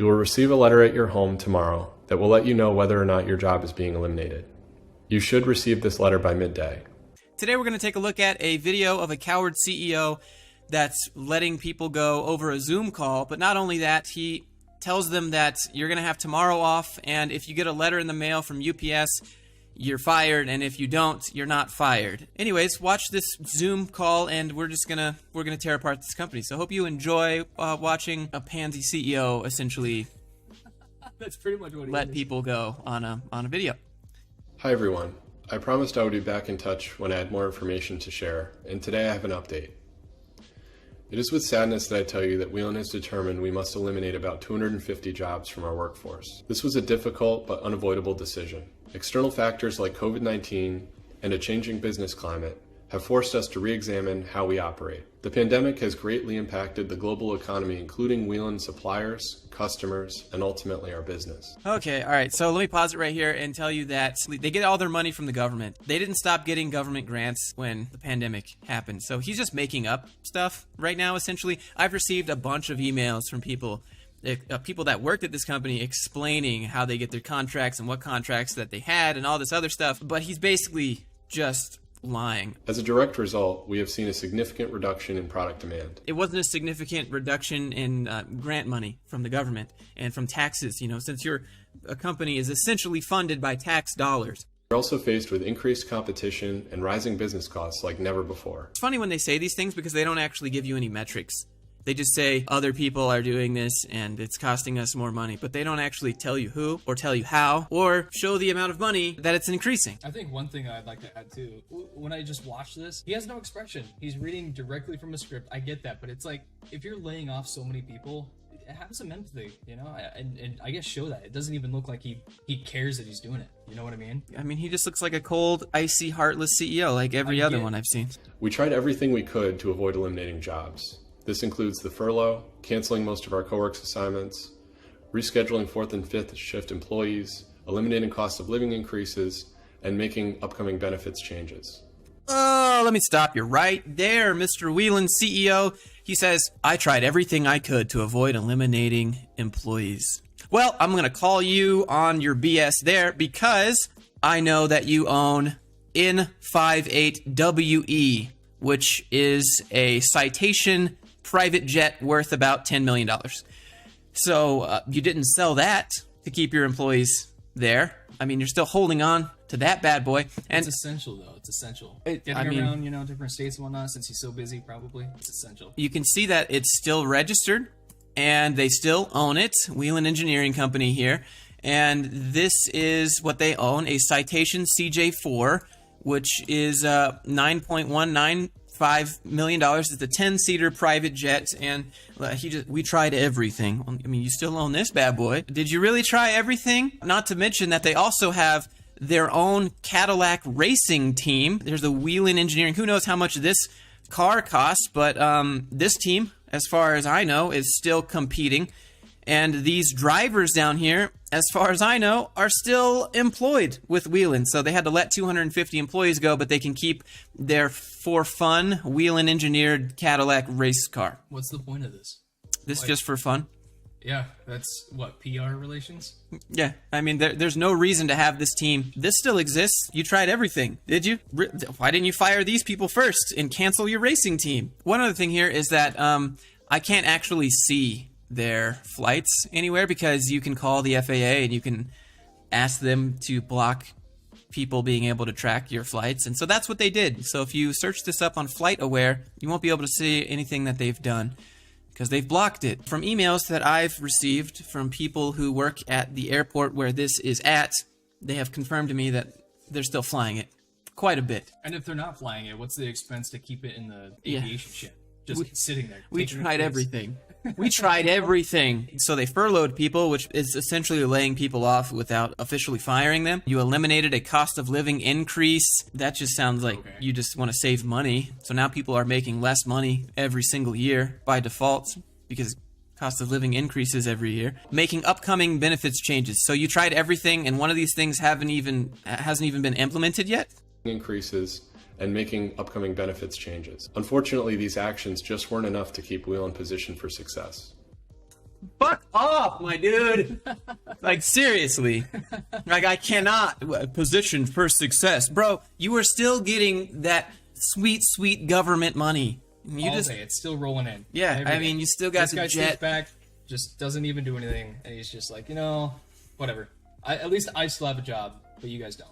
You will receive a letter at your home tomorrow that will let you know whether or not your job is being eliminated. You should receive this letter by midday. Today we're going to take a look at a video of a coward CEO that's letting people go over a Zoom call, but not only that, he tells them that you're going to have tomorrow off, and if you get a letter in the mail from UPS, you're fired, and if you don't, you're not fired. Anyways, watch this Zoom call, and we're gonna tear apart this company. So hope you enjoy watching a pansy CEO essentially That's pretty much what he let is. people go on a video. Hi everyone. I promised I would be back in touch when I had more information to share, and today I have an update. It is with sadness that I tell you that Whelen has determined we must eliminate about 250 jobs from our workforce. This was a difficult but unavoidable decision. External factors like COVID-19 and a changing business climate have forced us to re-examine how we operate. The pandemic has greatly impacted the global economy, including Whelen suppliers, customers, and ultimately our business. Okay, all right, so let me pause it right here and tell you that they get all their money from the government. They didn't stop getting government grants when the pandemic happened, so he's just making up stuff right now, essentially. I've received a bunch of emails from people that worked at this company explaining how they get their contracts and what contracts that they had and all this other stuff, but he's basically just lying. As a direct result, we have seen a significant reduction in product demand. It wasn't a significant reduction in grant money from the government and from taxes, since a company is essentially funded by tax dollars. We're also faced with increased competition and rising business costs like never before. It's funny when they say these things because they don't actually give you any metrics. They just say other people are doing this and it's costing us more money, but they don't actually tell you who or tell you how or show the amount of money that it's increasing. I think one thing I'd like to add too, when I just watched this, he has no expression. He's reading directly from a script. I get that, but it's like, if you're laying off so many people, have some empathy, and I guess show that. It doesn't even look like he cares that he's doing it. You know what I mean? I mean, he just looks like a cold, icy, heartless CEO like every other one I've seen. We tried everything we could to avoid eliminating jobs. This includes the furlough, canceling most of our co-works assignments, rescheduling 4th and 5th shift employees, eliminating cost of living increases, and making upcoming benefits changes. Oh, let me stop you right there, Mr. Whelen, CEO. He says, I tried everything I could to avoid eliminating employees. Well, I'm going to call you on your BS there because I know that you own N58WE, which is a Citation private jet worth about $10 million. So you didn't sell that to keep your employees there. I mean, you're still holding on to that bad boy. And it's essential, though. It's essential. Getting around, different states and whatnot, since he's so busy, probably. It's essential. You can see that it's still registered, and they still own it. Whelen Engineering Company here. And this is what they own, a Citation CJ4, which is $9.195 million. It's a 10-seater private jet, and we tried everything. I mean, you still own this bad boy. Did you really try everything? Not to mention that they also have their own Cadillac racing team. There's a Whelen Engineering. Who knows how much this car costs, but this team, as far as I know, is still competing. And these drivers down here, as far as I know, are still employed with Whelen. So they had to let 250 employees go, but they can keep their for fun Whelen engineered Cadillac race car. What's the point of this? This just for fun? Yeah, that's what, PR relations? Yeah, I mean, there's no reason to have this team. This still exists. You tried everything, did you? Why didn't you fire these people first and cancel your racing team? One other thing here is that I can't actually see their flights anywhere because you can call the FAA and you can ask them to block people being able to track your flights. And so that's what they did. So if you search this up on FlightAware, you won't be able to see anything that they've done because they've blocked it. From emails that I've received from people who work at the airport where this is at, they have confirmed to me that they're still flying it quite a bit. And if they're not flying it, what's the expense to keep it in the aviation ship? Just sitting there. We tried everything. We tried everything. So they furloughed people, which is essentially laying people off without officially firing them. You eliminated a cost of living increase. That just sounds like you just want to save money. So now people are making less money every single year by default because cost of living increases every year. Making upcoming benefits changes. So you tried everything, and one of these things hasn't even been implemented yet? Increases and making upcoming benefits changes. Unfortunately, these actions just weren't enough to keep Whelen positioned for success. Fuck off, my dude. Like, seriously. Like, I cannot position for success. Bro, you are still getting that sweet, sweet government money. You All day, it's still rolling in. Yeah, Every I day. mean, you still got this the guy jet. sits back, just doesn't even do anything, and he's just like, whatever. At least I still have a job, but you guys don't.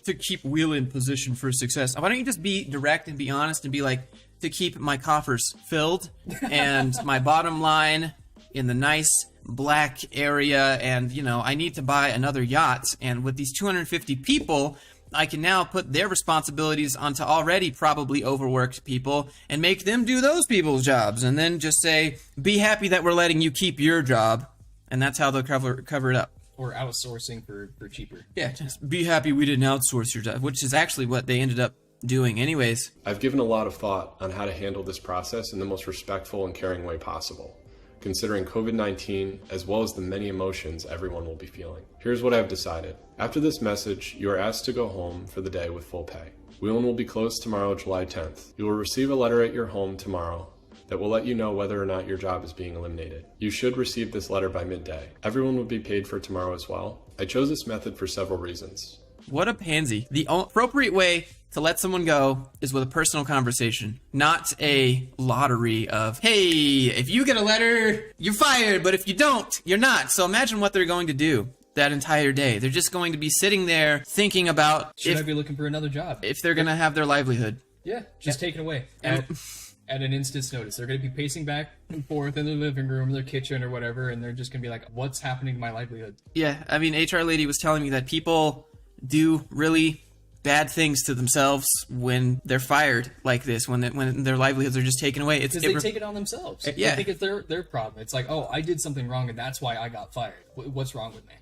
To keep Whelen positioned for success. Why don't you just be direct and be honest and be like, to keep my coffers filled and my bottom line in the nice black area, and I need to buy another yacht, and with these 250 people, I can now put their responsibilities onto already probably overworked people and make them do those people's jobs, and then just say, be happy that we're letting you keep your job, and that's how they'll cover it up. Or outsourcing for cheaper. Yeah, just be happy we didn't outsource your job, which is actually what they ended up doing anyways. I've given a lot of thought on how to handle this process in the most respectful and caring way possible, considering COVID-19 as well as the many emotions everyone will be feeling. Here's what I've decided. After this message, you are asked to go home for the day with full pay. Whelen will be closed tomorrow, July 10th. You will receive a letter at your home tomorrow that will let you know whether or not your job is being eliminated. You should receive this letter by midday. Everyone will be paid for tomorrow as well. I chose this method for several reasons. What a pansy. The appropriate way to let someone go is with a personal conversation, not a lottery of, hey, if you get a letter, you're fired, but if you don't, you're not. So imagine what they're going to do that entire day. They're just going to be sitting there thinking about Should I be looking for another job? if they're going to have their livelihood. Yeah, just taken away. At an instant's notice. They're going to be pacing back and forth in their living room, their kitchen, or whatever, and they're just going to be like, what's happening to my livelihood? Yeah, I mean, HR lady was telling me that people do really bad things to themselves when they're fired like this, when their livelihoods are just taken away. Because they take it on themselves. Yeah. I think it's their problem. It's like, oh, I did something wrong, and that's why I got fired. What's wrong with me?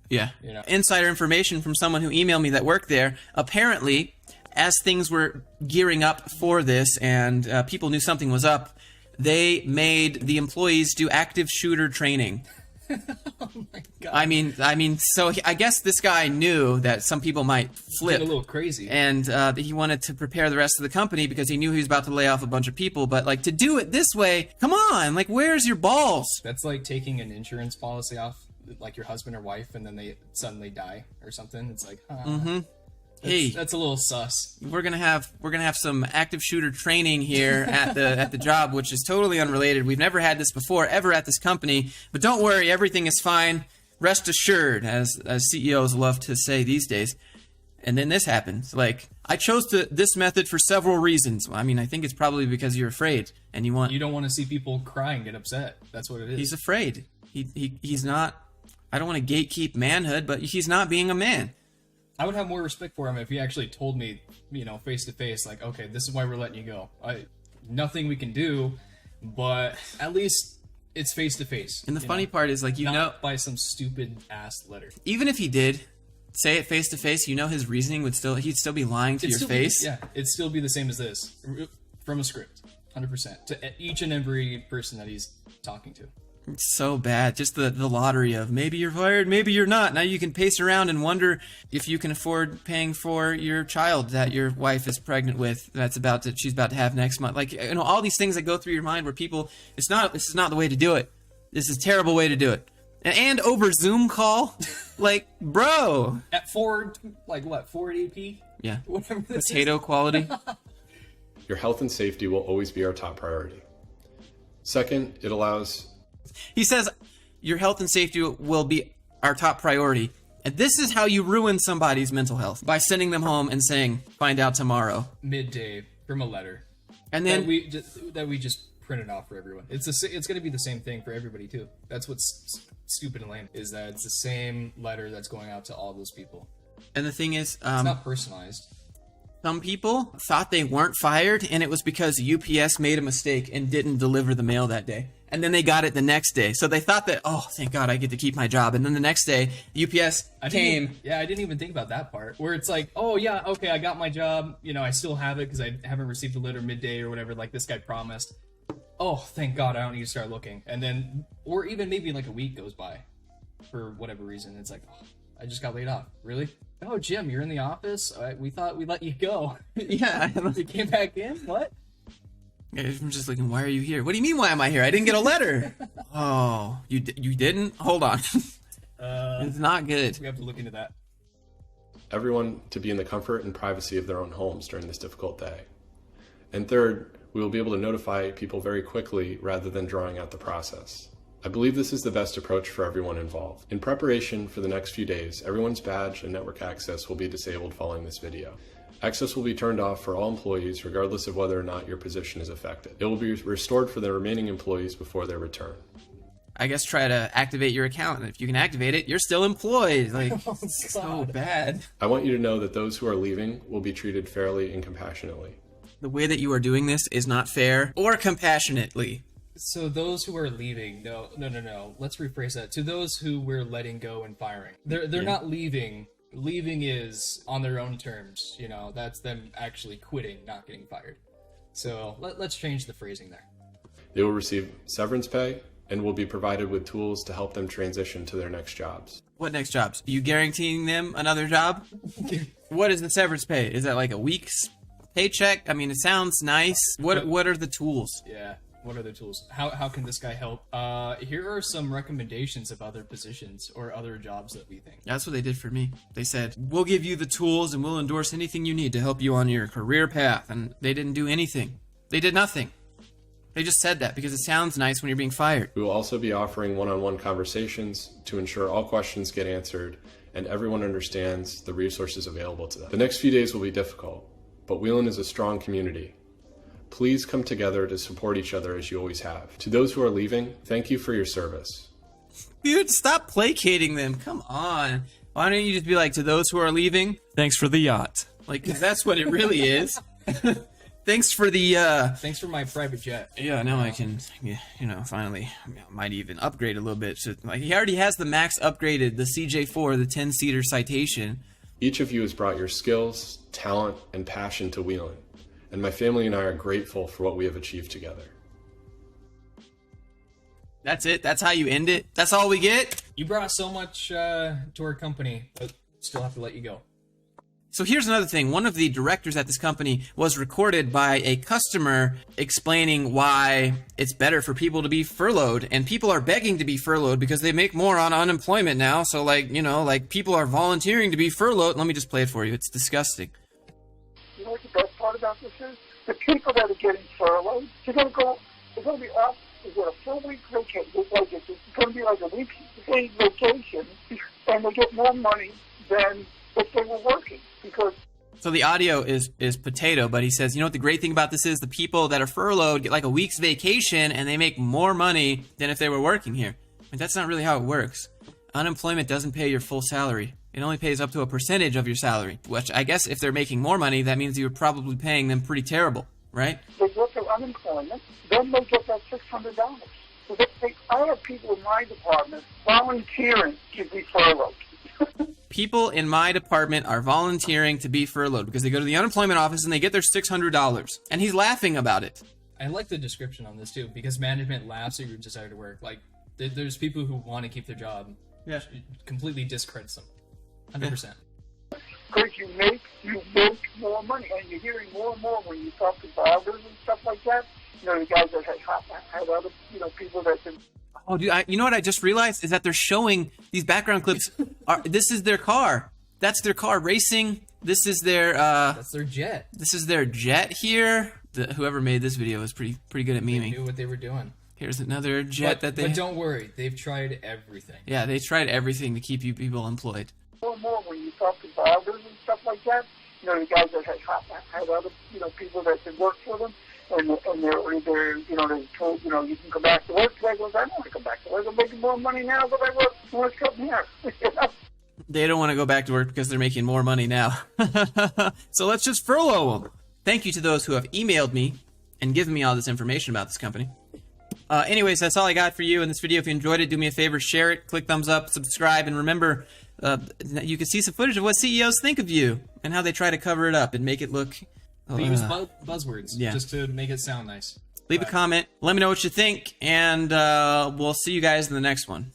Yeah. Insider information from someone who emailed me that worked there. Apparently, as things were gearing up for this and people knew something was up, they made the employees do active shooter training. Oh my god. I mean, so I guess this guy knew that some people might flip. Get a little crazy. And he wanted to prepare the rest of the company because he knew he was about to lay off a bunch of people. But, like, to do it this way, come on, like, where's your balls? That's like taking an insurance policy off, like your husband or wife, and then they suddenly die or something. It's like, Hey, that's a little sus. we're gonna have some active shooter training here at the job, which is totally unrelated. We've never had this before ever at this company, but don't worry, everything is fine. Rest assured, as CEOs love to say these days. And then this happens. Like, I chose this method for several reasons. I mean, I think it's probably because you're afraid and you don't want to see people cry and get upset. That's what it is. He's afraid. He's not. I don't want to gatekeep manhood, but he's not being a man. I would have more respect for him if he actually told me, face to face, like, okay, this is why we're letting you go. Nothing we can do, but at least it's face to face. And the funny part is, like, not by some stupid ass letter. Even if he did say it face to face, his reasoning he'd still be lying to your face. It'd still be the same as this from a script, 100% to each and every person that he's talking to. It's so bad. Just the lottery of maybe you're fired, maybe you're not. Now you can pace around and wonder if you can afford paying for your child that your wife is pregnant with. She's about to have next month. Like, all these things that go through your mind where people, this is not the way to do it. This is a terrible way to do it. And over Zoom call, like, bro. At 480p? Yeah. Whatever this Potato quality. Your health and safety will always be our top priority. Second, it allows... He says your health and safety will be our top priority. And this is how you ruin somebody's mental health, by sending them home and saying, find out tomorrow. Midday from a letter. And then that we just printed off for everyone. It's going to be the same thing for everybody too. That's what's stupid and lame, is that it's the same letter that's going out to all those people. And the thing is, it's not personalized. Some people thought they weren't fired, and it was because UPS made a mistake and didn't deliver the mail that day. And then they got it the next day. So they thought that, oh, thank God, I get to keep my job. And then the next day, UPS came. I didn't even think about that part. Where it's like, oh, yeah, okay, I got my job. I still have it because I haven't received a letter midday or whatever, like this guy promised. Oh, thank God, I don't need to start looking. And then, or even maybe like a week goes by for whatever reason. It's like, oh, I just got laid off. Really? Oh, Jim, you're in the office? We thought we let you go. Yeah. You came back in? What? I'm just looking, why are you here? What do you mean, why am I here? I didn't get a letter. Oh, you didn't? Hold on. It's not good. We have to look into that. Everyone to be in the comfort and privacy of their own homes during this difficult day. And third, we will be able to notify people very quickly rather than drawing out the process. I believe this is the best approach for everyone involved. In preparation for the next few days, everyone's badge and network access will be disabled following this video. Access will be turned off for all employees regardless of whether or not your position is affected. It will be restored for the remaining employees before their return. I guess try to activate your account, and if you can activate it, you're still employed. Like, Oh, it's so God. bad. I want you to know that those who are leaving will be treated fairly and compassionately. The way that you are doing this is not fair or compassionately. So those who are leaving, no. Let's rephrase that. To those who we're letting go and firing, they're not leaving. Leaving is on their own terms. You know, that's them actually quitting, not getting fired. So let's change the phrasing there. They will receive severance pay and will be provided with tools to help them transition to their next jobs. What next jobs? Are you guaranteeing them another job? What is the severance pay? Is that like a week's paycheck? I mean, it sounds nice. What are the tools? Yeah. What are the tools? How can this guy help? Here are some recommendations of other positions or other jobs that we think. That's what they did for me. They said, we'll give you the tools and we'll endorse anything you need to help you on your career path. And they didn't do anything. They did nothing. They just said that because it sounds nice when you're being fired. We will also be offering one-on-one conversations to ensure all questions get answered and everyone understands the resources available to them. The next few days will be difficult, but Whelen is a strong community. Please come together to support each other as you always have. To those who are leaving, thank you for your service. Dude, stop placating them. Come on. Why don't you just be like, to those who are leaving, thanks for the yacht. Like, 'cause that's what it really is. Thanks for the, Thanks for my private jet. yeah, now I can, finally, might even upgrade a little bit. So, like, he already has the max upgraded, the CJ4, the 10-seater Citation. Each of you has brought your skills, talent, and passion to Whelen, and my family and I are grateful for what we have achieved together. That's it? That's how you end it? That's all we get? You brought so much to our company, but still have to let you go. So here's another thing. One of the directors at this company was recorded by a customer explaining why it's better for people to be furloughed. And people are begging to be furloughed because they make more on unemployment now. So, people are volunteering to be furloughed. Let me just play it for you. It's disgusting. You know what the best part about this is? The people that are getting furloughed, they're going to be off. They get a full week vacation. It's going to be like a week's paid vacation, and they get more money than if they were working. So the audio is potato, but he says, you know what the great thing about this is? The people that are furloughed get like a week's vacation and they make more money than if they were working here. But that's not really how it works. Unemployment doesn't pay your full salary. It only pays up to a percentage of your salary, which I guess if they're making more money, that means you're probably paying them pretty terrible, right? They get their unemployment, then they get that $600. So I have people in my department volunteering to be furloughed. People in my department are volunteering to be furloughed because they go to the unemployment office and they get their $600. And he's laughing about it. I like the description on this too, because management laughs at your desire to work. Like, there's people who want to keep their job. Yeah. It completely discredits them. 100%. Because you make more money, and you're hearing more and more when you talk to barbers and stuff like that. You know, the guys that have other, people that can. Oh, dude, you know what I just realized is that they're showing these background clips. This is their car. That's their car racing. This is their That's their jet. This is their jet here. Whoever made this video was pretty good at They memeing. knew what they were doing. Here's another jet that they. But don't worry, they've tried everything. Yeah, they tried everything to keep you people employed. More and more when you talk to barbers and stuff like that. You know, the guys that have other, people that can work for them. And they're they're told, you can come back to work. They goes, I don't want to come back to work. I'm making more money now than I was when I was coming here. They don't want to go back to work because they're making more money now. So let's just furlough them. Thank you to those who have emailed me and given me all this information about this company. Anyways, that's all I got for you in this video. If you enjoyed it, do me a favor, share it, click thumbs up, subscribe, and remember, you can see some footage of what CEOs think of you and how they try to cover it up and make it look... They use buzzwords yeah. just to make it sound nice. Leave a comment. Let me know what you think, and we'll see you guys in the next one.